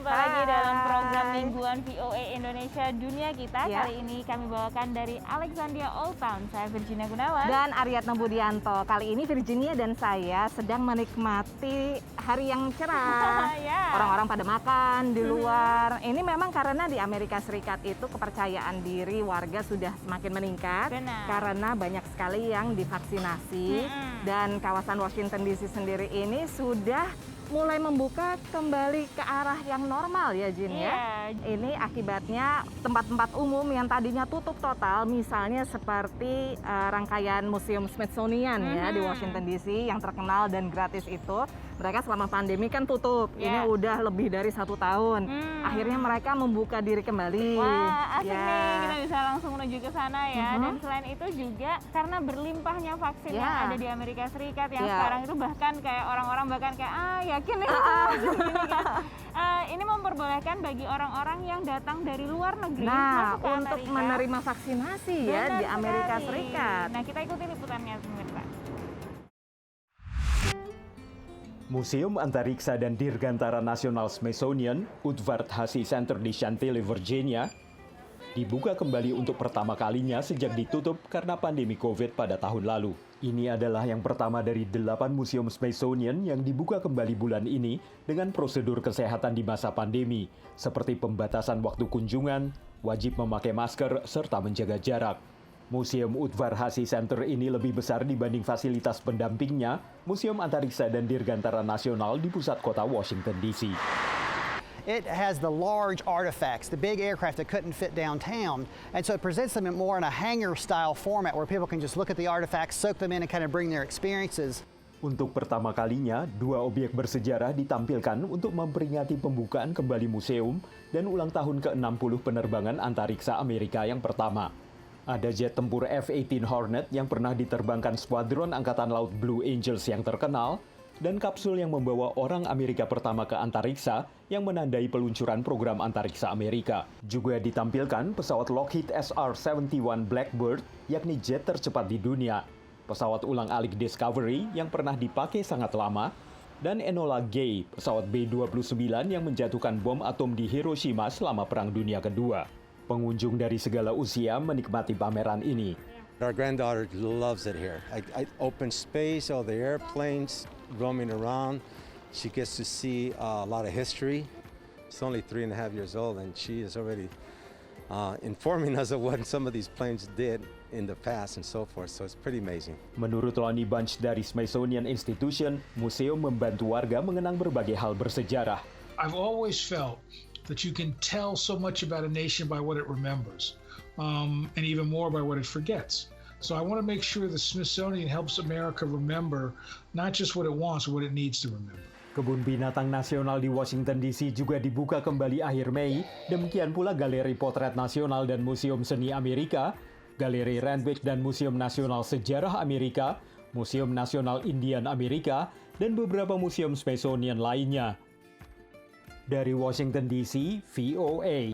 Jumpa lagi dalam program mingguan VOA Indonesia Dunia Kita. Ya. Kali ini kami bawakan dari Alexandria Old Town. Saya Virginia Gunawan. Dan Aryatna Budianto. Kali ini Virginia dan saya sedang menikmati hari yang cerah. Ya. Orang-orang pada makan di luar. Ini memang karena di Amerika Serikat itu kepercayaan diri warga sudah semakin meningkat. Benar. Karena banyak sekali yang divaksinasi. Dan kawasan Washington DC sendiri ini sudah mulai membuka kembali ke arah yang normal ya Jin ya. Ini akibatnya tempat-tempat umum yang tadinya tutup total, misalnya seperti rangkaian Museum Smithsonian ya di Washington DC yang terkenal dan gratis itu. Mereka selama pandemi kan tutup, ini udah lebih dari 1 tahun. Akhirnya mereka membuka diri kembali. Wah, asik nih, kita bisa langsung menuju ke sana ya. Dan selain itu juga karena berlimpahnya vaksin yang ada di Amerika Serikat yang sekarang itu bahkan kayak orang-orang bahkan kayak yakin nih gini kan. Ini memperbolehkan bagi orang-orang yang datang dari luar negeri masuk ke untuk Amerika. menerima vaksinasi ya di Amerika Serikat. Nah, kita ikuti liputannya pemirsa. Museum Antariksa dan Dirgantara Nasional Smithsonian, Woodward Hussey Center di Chantilly, Virginia, dibuka kembali untuk pertama kalinya sejak ditutup karena pandemi COVID pada tahun lalu. Ini adalah yang pertama dari 8 museum Smithsonian yang dibuka kembali bulan ini dengan prosedur kesehatan di masa pandemi, seperti pembatasan waktu kunjungan, wajib memakai masker, serta menjaga jarak. Museum Woodward Hussey Center ini lebih besar dibanding fasilitas pendampingnya, Museum Antariksa dan Dirgantara Nasional di pusat kota Washington, D.C. It has the large artifacts, the big aircraft that couldn't fit downtown, and so it presents them more in a hangar-style format where people can just look at the artifacts, soak them in, and kind of bring their experiences. Untuk pertama kalinya, 2 objek bersejarah ditampilkan untuk memperingati pembukaan kembali museum dan ulang tahun ke-60 penerbangan antariksa Amerika yang pertama. Ada jet tempur F-18 Hornet yang pernah diterbangkan skuadron Angkatan Laut Blue Angels yang terkenal, dan kapsul yang membawa orang Amerika pertama ke antariksa yang menandai peluncuran program antariksa Amerika. Juga ditampilkan pesawat Lockheed SR-71 Blackbird, yakni jet tercepat di dunia, pesawat ulang-alik Discovery yang pernah dipakai sangat lama, dan Enola Gay, pesawat B-29 yang menjatuhkan bom atom di Hiroshima selama Perang Dunia Kedua. Pengunjung dari segala usia menikmati pameran ini. Our granddaughter loves it here. Open space, all the airplanes roaming around. She gets to see a lot of history. She's only 3.5 years old, and she is already informing us of what some of these planes did in the past and so forth. So it's pretty amazing. Menurut Lonnie Bunch dari Smithsonian Institution, museum membantu warga mengenang berbagai hal bersejarah. I've always felt that you can tell so much about a nation by what it remembers, and even more by what it forgets. So I want to make sure the Smithsonian helps America remember not just what it wants, but what it needs to remember. Kebun Binatang Nasional di Washington DC juga dibuka kembali akhir Mei, demikian pula Galeri Potret Nasional dan Museum Seni Amerika, Galeri Randwick dan Museum Nasional Sejarah Amerika, Museum Nasional Indian Amerika, dan beberapa museum Smithsonian lainnya. Dari Washington DC, VOA.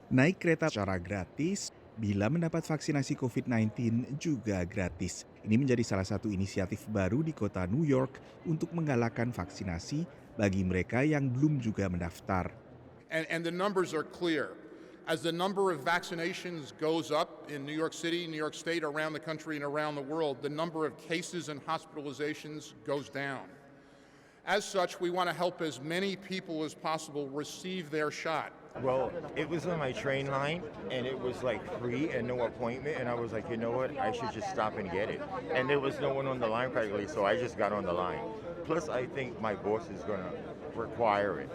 Naik kereta secara gratis, bila mendapat vaksinasi COVID-19 juga gratis. Ini menjadi salah satu inisiatif baru di kota New York untuk menggalakkan vaksinasi bagi mereka yang belum juga mendaftar. And the numbers are clear. As the number of vaccinations goes up in New York City, New York State, around the country and around the world, the number of cases and hospitalizations goes down. As such, we want to help as many people as possible receive their shot. Well, it was on my train line, and it was like free and no appointment, and I was like, you know what, I should just stop and get it. And there was no one on the line practically, so I just got on the line. Plus, I think my boss is going to require it.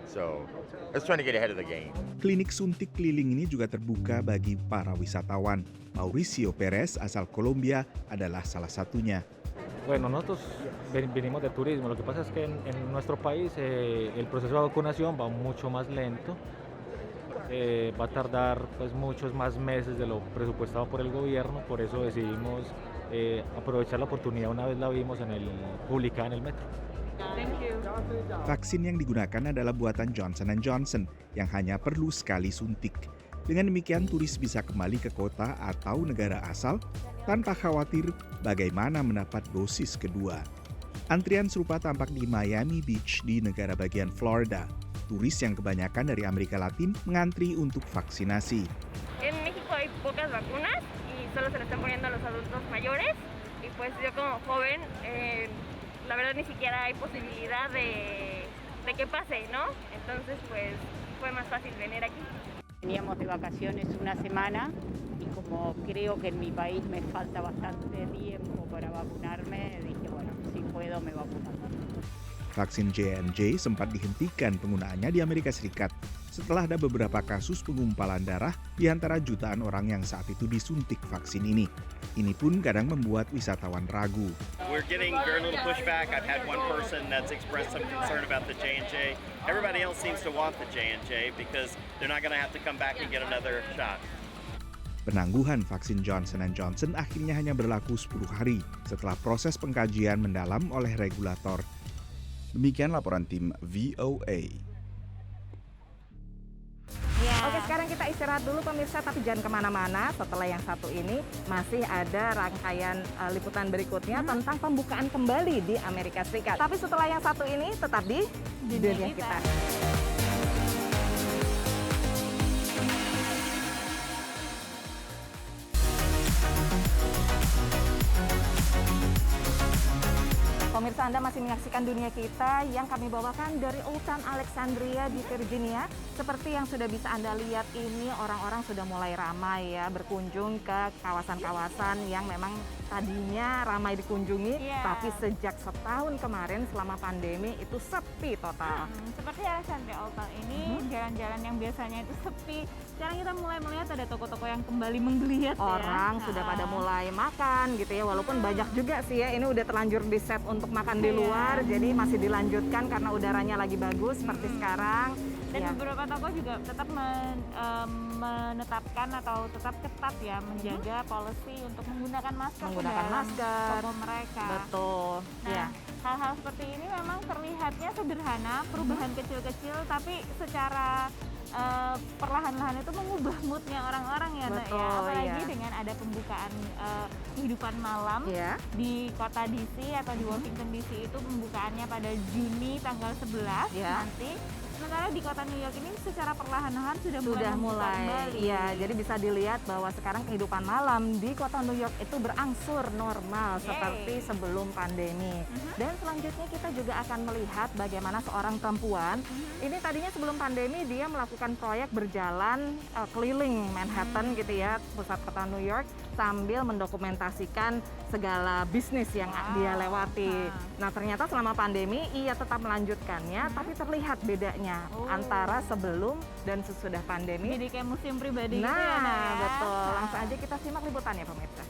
So, I was trying to get ahead of the game. Klinik suntik keliling ini juga terbuka bagi para wisatawan. Mauricio Perez, asal Kolombia, adalah salah satunya. Bueno, nosotros venimos de turismo. Lo que pasa es que en nuestro país el proceso de vacunación va mucho más lento. Va a tardar pues muchos más meses de lo presupuestado por el gobierno. Por eso decidimos aprovechar la oportunidad una vez la vimos publicada en el metro. Thank you. Vaksin yang digunakan adalah buatan Johnson & Johnson yang hanya perlu sekali suntik. Dengan demikian, turis bisa kembali ke kota atau negara asal tanpa khawatir bagaimana mendapat dosis kedua. Antrian serupa tampak di Miami Beach di negara bagian Florida. Turis yang kebanyakan dari Amerika Latin mengantri untuk vaksinasi. En México hay pocas vacunas y solo se le están poniendo a los adultos mayores y pues yo como joven la verdad ni siquiera hay posibilidad de que pase, ¿no? Entonces pues fue más fácil venir aquí. Veníamos de vacaciones una semana y como creo que en mi país me falta bastante tiempo para vacunarme, dije bueno, si puedo me vacuno. Vaksin J&J sempat dihentikan penggunaannya di Amerika Serikat setelah ada beberapa kasus penggumpalan darah di antara jutaan orang yang saat itu disuntik vaksin ini. Ini pun kadang membuat wisatawan ragu. We're getting very little pushback. I've had one person that's expressed some concern about the J&J. Everybody else seems to want the J&J because they're not going to have to come back and get another shot. Penangguhan vaksin Johnson & Johnson akhirnya hanya berlaku 10 hari setelah proses pengkajian mendalam oleh regulator. Demikian laporan tim VOA. Oke, sekarang kita istirahat dulu pemirsa, tapi jangan kemana-mana. Setelah yang satu ini masih ada rangkaian liputan berikutnya tentang pembukaan kembali di Amerika Serikat. Tapi setelah yang satu ini tetap di dunia kita. Pemirsa, Anda masih menyaksikan Dunia Kita yang kami bawakan dari Old Town Alexandria di Virginia. Seperti yang sudah bisa Anda lihat ini, orang-orang sudah mulai ramai ya berkunjung ke kawasan-kawasan yang memang tadinya ramai dikunjungi, tapi sejak setahun kemarin selama pandemi itu sepi total. Seperti Alexandria Old Town ini, jalan-jalan yang biasanya itu sepi, sekarang kita mulai melihat ada toko-toko yang kembali menggeliat. Orang sudah pada mulai makan gitu ya, walaupun banyak juga sih ya, ini udah terlanjur di set untuk makan di luar, jadi masih dilanjutkan karena udaranya lagi bagus seperti sekarang. Dan beberapa toko juga tetap menetapkan atau tetap ketat ya menjaga policy untuk menggunakan masker dalam toko mereka. Betul. Nah, hal-hal seperti ini memang terlihatnya sederhana, perubahan kecil-kecil, tapi secara perlahan-lahan itu mengubah moodnya orang-orang ya, Mbak ya. Apalagi dengan ada pembukaan kehidupan malam di kota DC atau di Washington DC itu pembukaannya pada Juni tanggal 11 nanti. Sementara di kota New York ini secara perlahan-lahan sudah mulai kembali. Iya, jadi bisa dilihat bahwa sekarang kehidupan malam di kota New York itu berangsur normal seperti sebelum pandemi. Dan selanjutnya kita juga akan melihat bagaimana seorang perempuan ini tadinya sebelum pandemi dia melakukan proyek berjalan keliling Manhattan gitu ya, pusat kota New York, sambil mendokumentasikan segala bisnis yang dia lewati. Nah, ternyata selama pandemi ia tetap melanjutkannya, tapi terlihat bedanya antara sebelum dan sesudah pandemi. Jadi kayak museum pribadi gitu ya, Nah, betul. Langsung aja kita simak liputannya, pemirsa.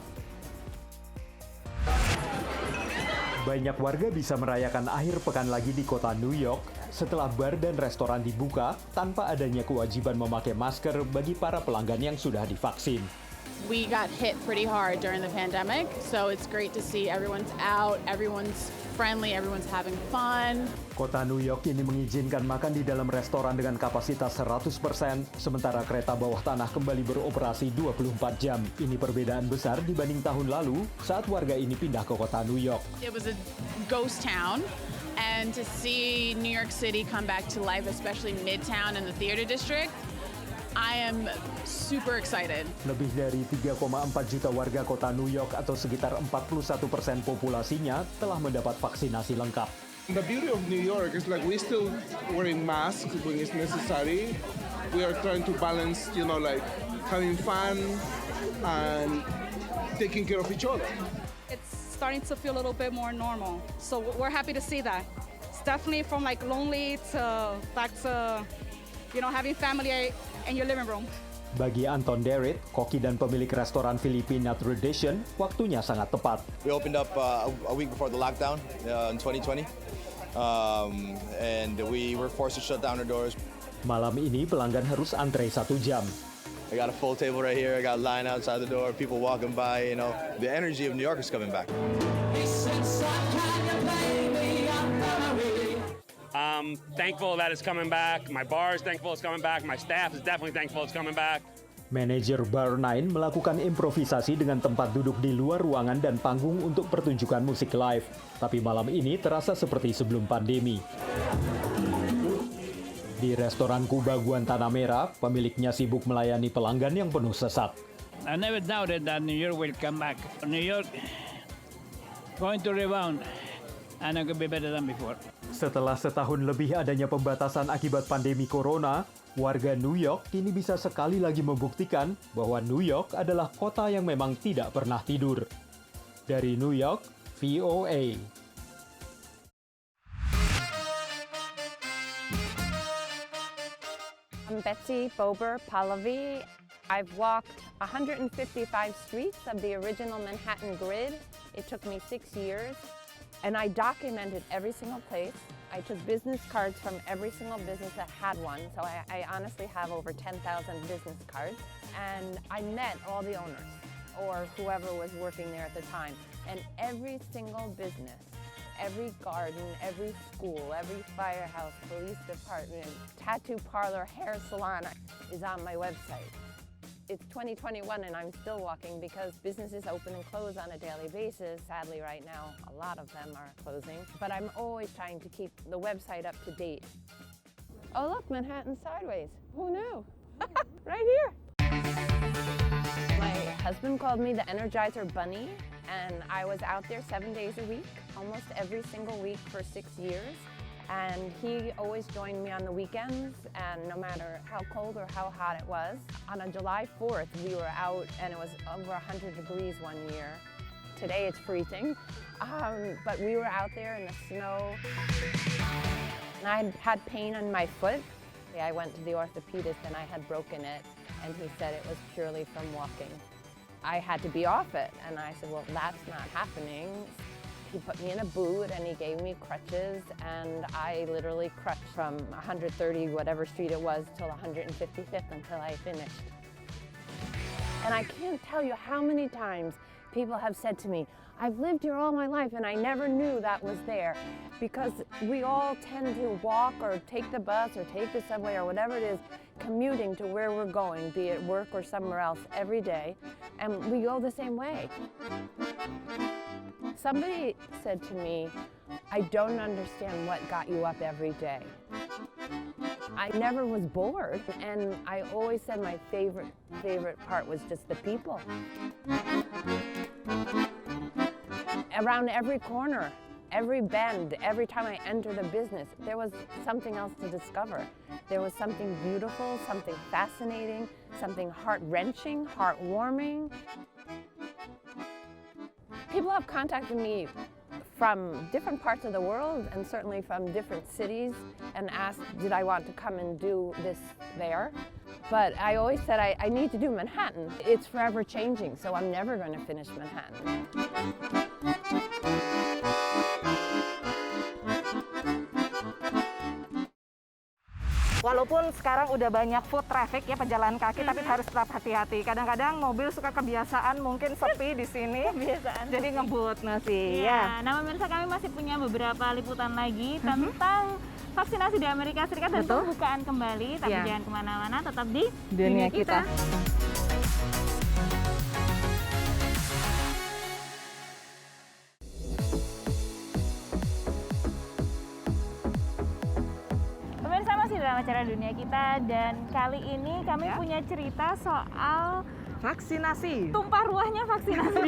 Banyak warga bisa merayakan akhir pekan lagi di kota New York setelah bar dan restoran dibuka tanpa adanya kewajiban memakai masker bagi para pelanggan yang sudah divaksin. We got hit pretty hard during the pandemic, so it's great to see everyone's out, everyone's friendly, everyone's having fun. Kota New York ini mengizinkan makan di dalam restoran dengan kapasitas 100%, sementara kereta bawah tanah kembali beroperasi 24 jam. Ini perbedaan besar dibanding tahun lalu saat warga ini pindah ke kota New York. It was a ghost town, and to see New York City come back to life, especially Midtown and the Theater District, I am super excited. Lebih dari 3,4 juta warga kota New York atau sekitar 41% populasinya telah mendapat vaksinasi lengkap. The beauty of New York is like we still wearing masks when it's necessary. We are trying to balance, like having fun and taking care of each other. It's starting to feel a little bit more normal. So we're happy to see that. It's definitely from like lonely to back to, having family in your living room. Bagi Anton Derrit, koki dan pemilik restoran Filipina Tradition, waktunya sangat tepat. We opened up a week before the lockdown in 2020, and we were forced to shut down our doors. Malam ini pelanggan harus antre 1 jam. I got a full table right here. I got a line outside the door. People walking by. The energy of New York is coming back. Thankful that it's coming back. My bar is thankful it's coming back. My staff is definitely thankful it's coming back. Manajer Bar 9 melakukan improvisasi dengan tempat duduk di luar ruangan dan panggung untuk pertunjukan musik live. Tapi malam ini terasa seperti sebelum pandemi. Di restoran Kuba Guantanamera, pemiliknya sibuk melayani pelanggan yang penuh sesak. I never doubted that New York will come back. New York going to rebound and it could be better than before. Setelah setahun lebih adanya pembatasan akibat pandemi corona, warga New York kini bisa sekali lagi membuktikan bahwa New York adalah kota yang memang tidak pernah tidur. Dari New York, VOA. I'm Betsy Bober Pahlavi. I've walked 155 streets of the original Manhattan grid. It took me 6 years, and I documented every single place. I took business cards from every single business that had one, so I honestly have over 10,000 business cards. And I met all the owners, or whoever was working there at the time, and every single business, every garden, every school, every firehouse, police department, tattoo parlor, hair salon is on my website. It's 2021 and I'm still walking because businesses open and close on a daily basis. Sadly, right now, a lot of them are closing. But I'm always trying to keep the website up to date. Oh, look, Manhattan sideways. Who knew? Right here. My husband called me the Energizer Bunny, and I was out there 7 days a week, almost every single week for 6 years. And he always joined me on the weekends, and no matter how cold or how hot it was. On a July 4th, we were out, and it was over 100 degrees one year. Today it's freezing, but we were out there in the snow. And I had pain in my foot. I went to the orthopedist, and I had broken it, and he said it was purely from walking. I had to be off it, and I said, well, that's not happening. He put me in a boot and he gave me crutches, and I literally crutched from 130 whatever street it was till 155th until I finished. And I can't tell you how many times people have said to me, I've lived here all my life and I never knew that was there, because we all tend to walk or take the bus or take the subway or whatever it is, commuting to where we're going, be it work or somewhere else every day, and we go the same way. Somebody said to me, I don't understand what got you up every day. I never was bored, and I always said my favorite part was just the people. Around every corner, every bend, every time I entered a business, there was something else to discover. There was something beautiful, something fascinating, something heart-wrenching, heartwarming. People have contacted me from different parts of the world, and certainly from different cities, and asked, did I want to come and do this there? But I always said I need to do Manhattan. It's forever changing, so I'm never going to finish Manhattan. Walaupun sekarang udah banyak food traffic ya, pejalan kaki, tapi harus tetap hati-hati. Kadang-kadang mobil suka kebiasaan mungkin sepi di sini, Kebiasaan jadi ngebut nasi. Iya. Nah, pemirsa, kami masih punya beberapa liputan lagi tentang vaksinasi di Amerika Serikat dan pembukaan kembali. Tapi jangan kemana-mana, tetap di Dunia Kita. Dalam acara Dunia Kita, dan kali ini kami punya cerita soal vaksinasi. Tumpah ruahnya vaksinasi.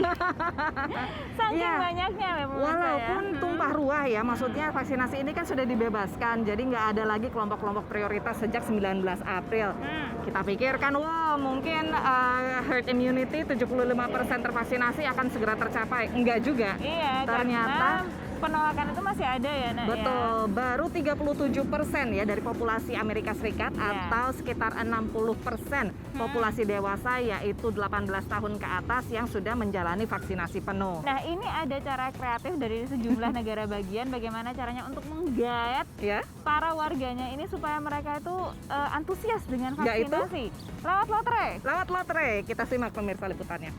Saking banyaknya memang. Walaupun tumpah ruah ya, maksudnya vaksinasi ini kan sudah dibebaskan, jadi nggak ada lagi kelompok-kelompok prioritas sejak 19 April. Kita pikirkan, wah mungkin herd immunity 75% tervaksinasi akan segera tercapai. Enggak juga. Iya, ternyata penolakan itu masih ada ya, Nak? Betul, baru 37% ya dari populasi Amerika Serikat atau sekitar 60% populasi dewasa, yaitu 18 tahun ke atas yang sudah menjalani vaksinasi penuh. Nah, ini ada cara kreatif dari sejumlah negara bagian bagaimana caranya untuk menggaet para warganya ini supaya mereka itu antusias dengan vaksinasi. Lewat lotre. Lewat lotre, kita simak pemirsa liputannya.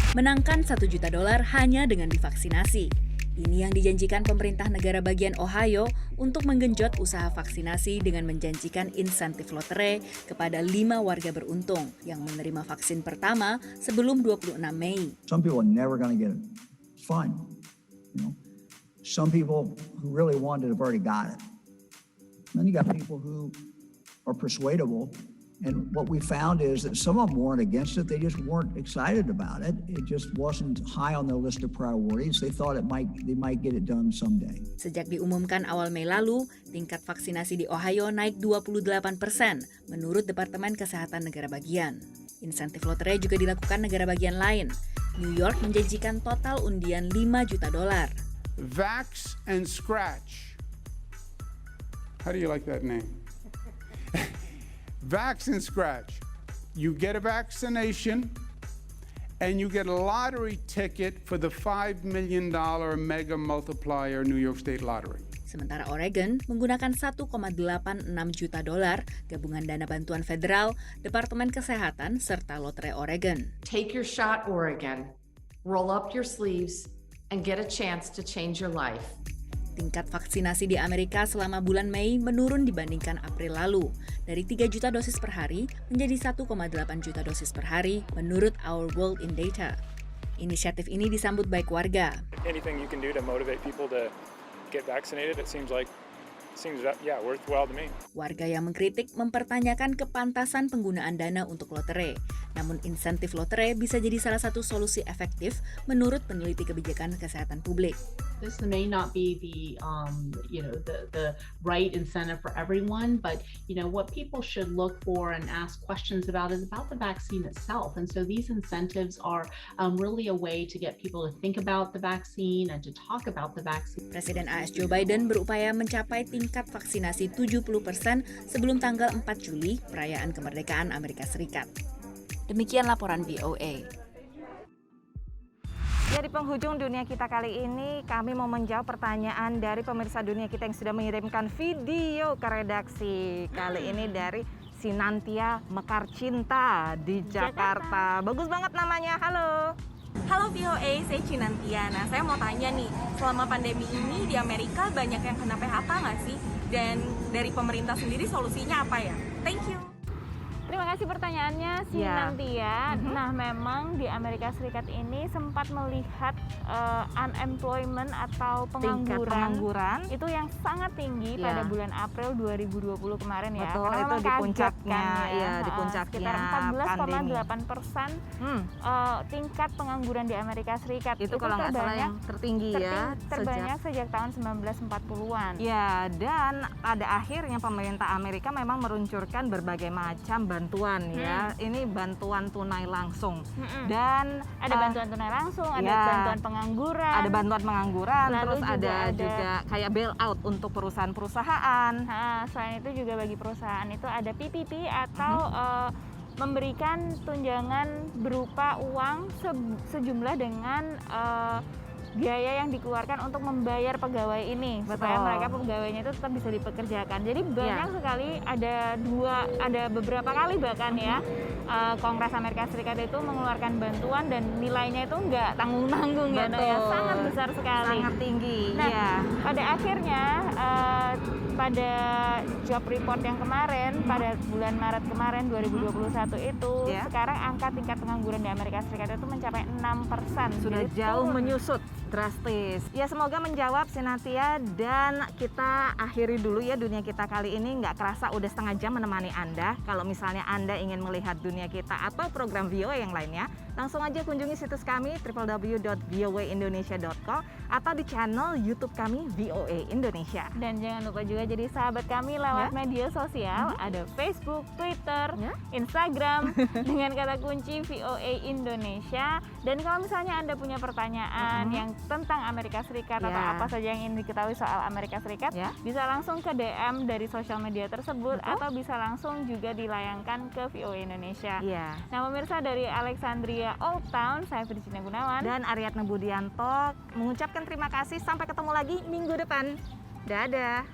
Menangkan $1 juta hanya dengan divaksinasi. Ini yang dijanjikan pemerintah negara bagian Ohio untuk menggenjot usaha vaksinasi dengan menjanjikan insentif lotre kepada 5 warga beruntung yang menerima vaksin pertama sebelum 26 Mei. Some people are never going to get it. It's fine. You know? Some people who really want it have already got it. Then you got people who are persuadable. And what we found is that some of them weren't against it. They just weren't excited about it. It just wasn't high on their list of priorities. They thought they might get it done someday. Sejak diumumkan awal Mei lalu, tingkat vaksinasi di Ohio naik 28% menurut Departemen Kesehatan Negara Bagian. Insentif lotre juga dilakukan negara bagian lain. New York menjanjikan total undian $5 juta. Vax and Scratch. How do you like that name? Vax and Scratch. You get a vaccination and you get a lottery ticket for the $5 million mega multiplier New York State Lottery. Sementara Oregon menggunakan $1,86 juta gabungan dana bantuan federal, Departemen Kesehatan, serta Lotre Oregon. Take your shot, Oregon. Roll up your sleeves and get a chance to change your life. Tingkat vaksinasi di Amerika selama bulan Mei menurun dibandingkan April lalu, dari 3 juta dosis per hari menjadi 1,8 juta dosis per hari menurut Our World in Data. Inisiatif ini disambut baik warga. Anything you can do to motivate people to get vaccinated, it seems worthwhile to me. Warga yang mengkritik mempertanyakan kepantasan penggunaan dana untuk lotre. Namun insentif lotre bisa jadi salah satu solusi efektif menurut peneliti kebijakan kesehatan publik. This may not be the right incentive for everyone, but what people should look for and ask questions about is about the vaccine itself. And so these incentives are really a way to get people to think about the vaccine and to talk about the vaccine. Presiden AS Joe Biden berupaya mencapai tingkat vaksinasi 70% sebelum tanggal 4 Juli, perayaan kemerdekaan Amerika Serikat. Demikian laporan VOA. Ya, di penghujung dunia kita kali ini, kami mau menjawab pertanyaan dari pemirsa dunia kita yang sudah mengirimkan video ke redaksi. Kali ini dari Sinantia Mekar Cinta di Jakarta. Bagus banget namanya, halo. Halo VOA, saya Cinantia. Nah, saya mau tanya nih, selama pandemi ini di Amerika banyak yang kena PHK nggak sih? Dan dari pemerintah sendiri solusinya apa ya? Thank you. Terima kasih pertanyaannya Sinantia. Nah, memang di Amerika Serikat ini sempat melihat unemployment atau pengangguran itu yang sangat tinggi pada bulan April 2020 kemarin ya. Betul, karena itu di puncaknya, di puncaknya sekitar 14,8% tingkat pengangguran di Amerika Serikat. Itu kalau nggak salah yang tertinggi terbanyak sejak tahun 1940-an. Ya, dan pada akhirnya pemerintah Amerika memang meluncurkan berbagai macam bantuan ya. Ini bantuan tunai langsung. Dan ada bantuan tunai langsung, ada bantuan pengangguran. Ada bantuan pengangguran, terus ada juga kayak bailout untuk perusahaan-perusahaan. Selain itu juga bagi perusahaan itu ada PPP atau memberikan tunjangan berupa uang sejumlah dengan biaya yang dikeluarkan untuk membayar pegawai ini. Betul. Supaya mereka pegawainya itu tetap bisa dipekerjakan. Jadi banyak sekali, ada beberapa kali bahkan ya Kongres Amerika Serikat itu mengeluarkan bantuan dan nilainya itu nggak tanggung-tanggung ya, sangat besar sekali, sangat tinggi. Nah, pada akhirnya pada job report yang kemarin pada bulan Maret kemarin 2021 itu sekarang angka tingkat pengangguran di Amerika Serikat itu mencapai 6%. Sudah jauh menyusut drastis. Ya, semoga menjawab Sinantia, dan kita akhiri dulu ya dunia kita kali ini. Nggak kerasa udah setengah jam menemani Anda. Kalau misalnya Anda ingin melihat dunia kita atau program VOA yang lainnya, langsung aja kunjungi situs kami www.voaindonesia.com atau di channel YouTube kami VOA Indonesia. Dan jangan lupa juga jadi sahabat kami lewat media sosial, ada Facebook, Twitter, Instagram dengan kata kunci VOA Indonesia. Dan kalau misalnya Anda punya pertanyaan yang tentang Amerika Serikat atau apa saja yang ingin diketahui soal Amerika Serikat, bisa langsung ke DM dari sosial media tersebut atau bisa langsung juga dilayangkan ke VOA Indonesia. Nah, pemirsa, dari Alexandria Old Town, saya Virginia Gunawan dan Aryatna Budianto mengucapkan terima kasih. Sampai ketemu lagi minggu depan. Dadah.